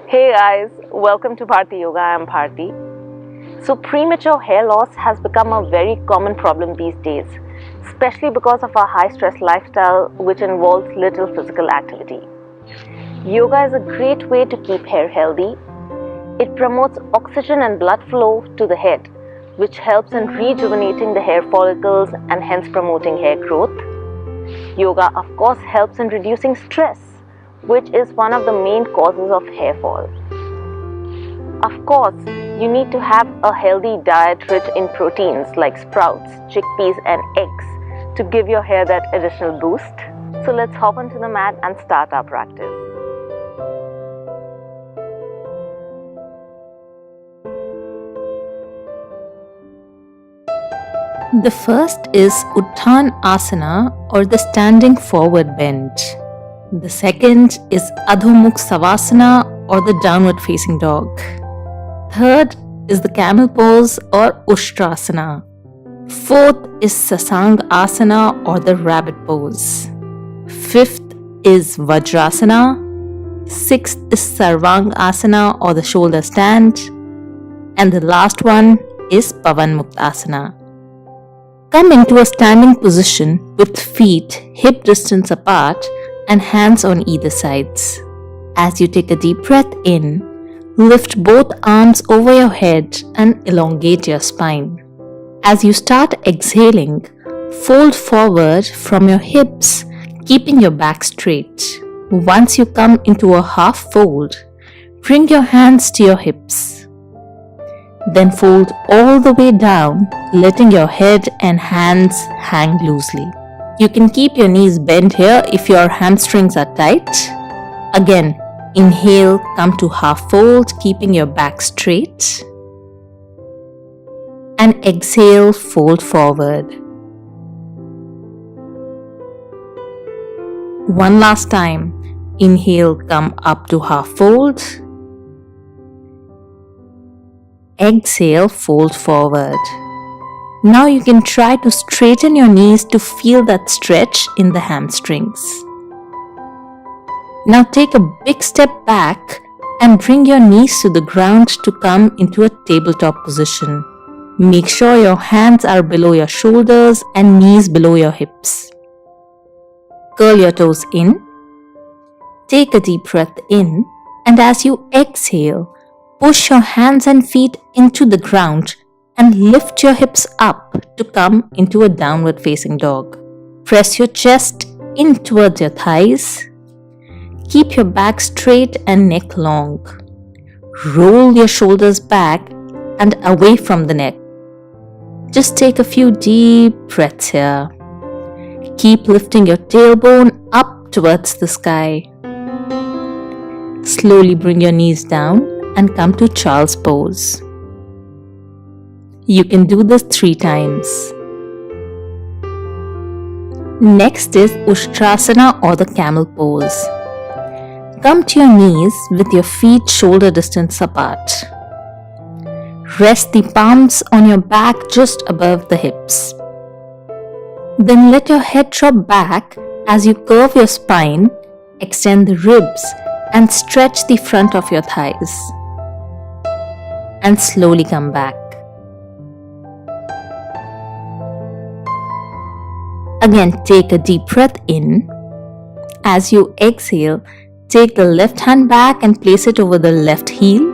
Hey guys, welcome to Bharti Yoga. I am Bharti. So premature hair loss has become a very common problem these days, especially because of our high stress lifestyle which involves little physical activity. Yoga is a great way to keep hair healthy. It promotes oxygen and blood flow to the head, which helps in rejuvenating the hair follicles and hence promoting hair growth. Yoga of course helps in reducing stress, which is one of the main causes of hair fall. Of course, you need to have a healthy diet rich in proteins like sprouts, chickpeas and eggs to give your hair that additional boost. So let's hop onto the mat and start our practice. The first is Uttan Asana or the standing forward bend. The second is Adho Mukh Shavasana or the downward facing dog. Third is the camel pose or Ushtrasana. Fourth is Sasang Asana or the rabbit pose. Fifth is Vajrasana. Sixth is Sarvang Asana or the shoulder stand. And the last one is Pavan Muktasana. Come into a standing position with feet hip distance apart and hands on either sides. As you take a deep breath in, lift both arms over your head and elongate your spine. As you start exhaling, fold forward from your hips, keeping your back straight. Once you come into a half fold, bring your hands to your hips. Then fold all the way down, letting your head and hands hang loosely. You can keep your knees bent here if your hamstrings are tight. Again, inhale, come to half fold, keeping your back straight. And exhale, fold forward. One last time. Inhale, come up to half fold. Exhale, fold forward. Now you can try to straighten your knees to feel that stretch in the hamstrings. Now take a big step back and bring your knees to the ground to come into a tabletop position. Make sure your hands are below your shoulders and knees below your hips. Curl your toes in. Take a deep breath in, and as you exhale, push your hands and feet into the ground and lift your hips up to come into a downward facing dog. Press your chest in towards your thighs. Keep your back straight and neck long. Roll your shoulders back and away from the neck. Just take a few deep breaths here. Keep lifting your tailbone up towards the sky. Slowly bring your knees down and come to child's pose. You can do this 3 times. Next is Ushtrasana or the camel pose. Come to your knees with your feet shoulder distance apart. Rest the palms on your back just above the hips. Then let your head drop back as you curve your spine, extend the ribs and stretch the front of your thighs. And slowly come back. Again, take a deep breath in. As you exhale, take the left hand back and place it over the left heel.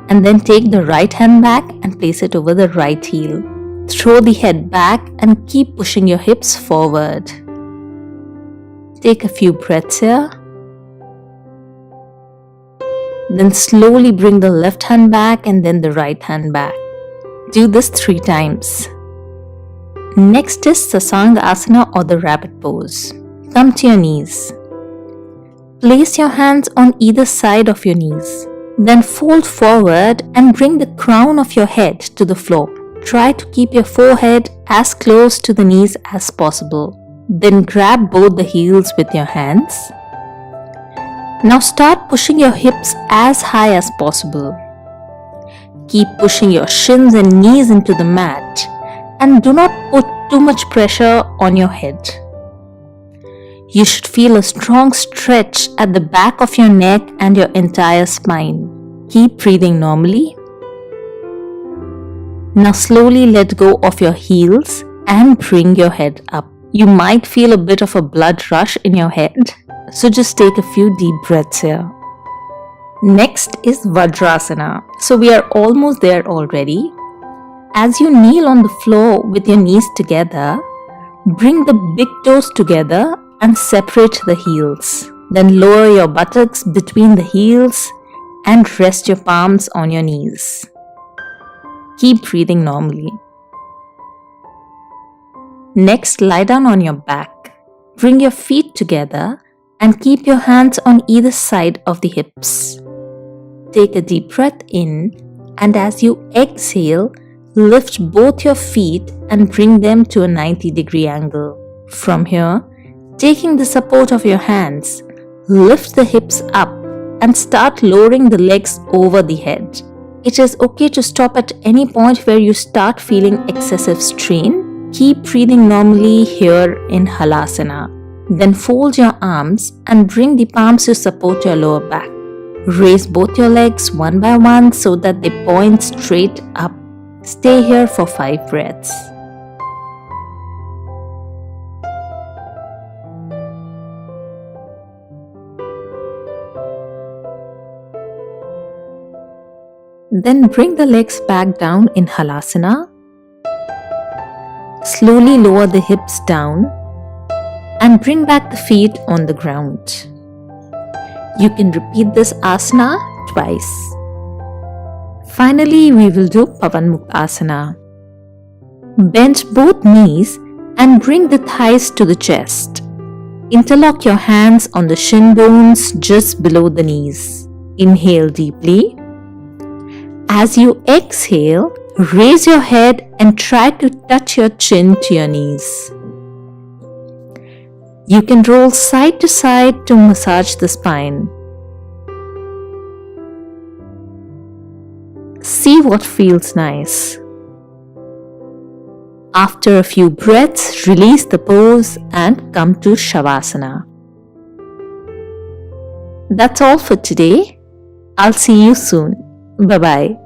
And then take the right hand back and place it over the right heel. Throw the head back and keep pushing your hips forward. Take a few breaths here. Then slowly bring the left hand back and then the right hand back. Do this 3 times. Next is Sasang Asana or the rabbit pose. Come to your knees. Place your hands on either side of your knees. Then fold forward and bring the crown of your head to the floor. Try to keep your forehead as close to the knees as possible. Then grab both the heels with your hands. Now start pushing your hips as high as possible. Keep pushing your shins and knees into the mat and do not put too much pressure on your head. You should feel a strong stretch at the back of your neck and your entire spine. Keep breathing normally. Now slowly let go of your heels and bring your head up. You might feel a bit of a blood rush in your head, so just take a few deep breaths here. Next is Vajrasana. So we are almost there already. As you kneel on the floor with your knees together, bring the big toes together and separate the heels. Then lower your buttocks between the heels and rest your palms on your knees. Keep breathing normally. Next, lie down on your back. Bring your feet together and keep your hands on either side of the hips. Take a deep breath in, and as you exhale, lift both your feet and bring them to a 90-degree angle. From here, taking the support of your hands, lift the hips up and start lowering the legs over the head. It is okay to stop at any point where you start feeling excessive strain. Keep breathing normally here in Halasana. Then fold your arms and bring the palms to support your lower back. Raise both your legs one by one so that they point straight up. Stay here for 5 breaths. Then bring the legs back down in Halasana. Slowly lower the hips down and bring back the feet on the ground. You can repeat this asana twice. Finally, we will do Pavan Mukta Asana. Bend both knees and bring the thighs to the chest. Interlock your hands on the shin bones just below the knees. Inhale deeply. As you exhale, raise your head and try to touch your chin to your knees. You can roll side to side to massage the spine. See what feels nice. After a few breaths, release the pose and come to Shavasana. That's all for today. I'll see you soon. Bye-bye.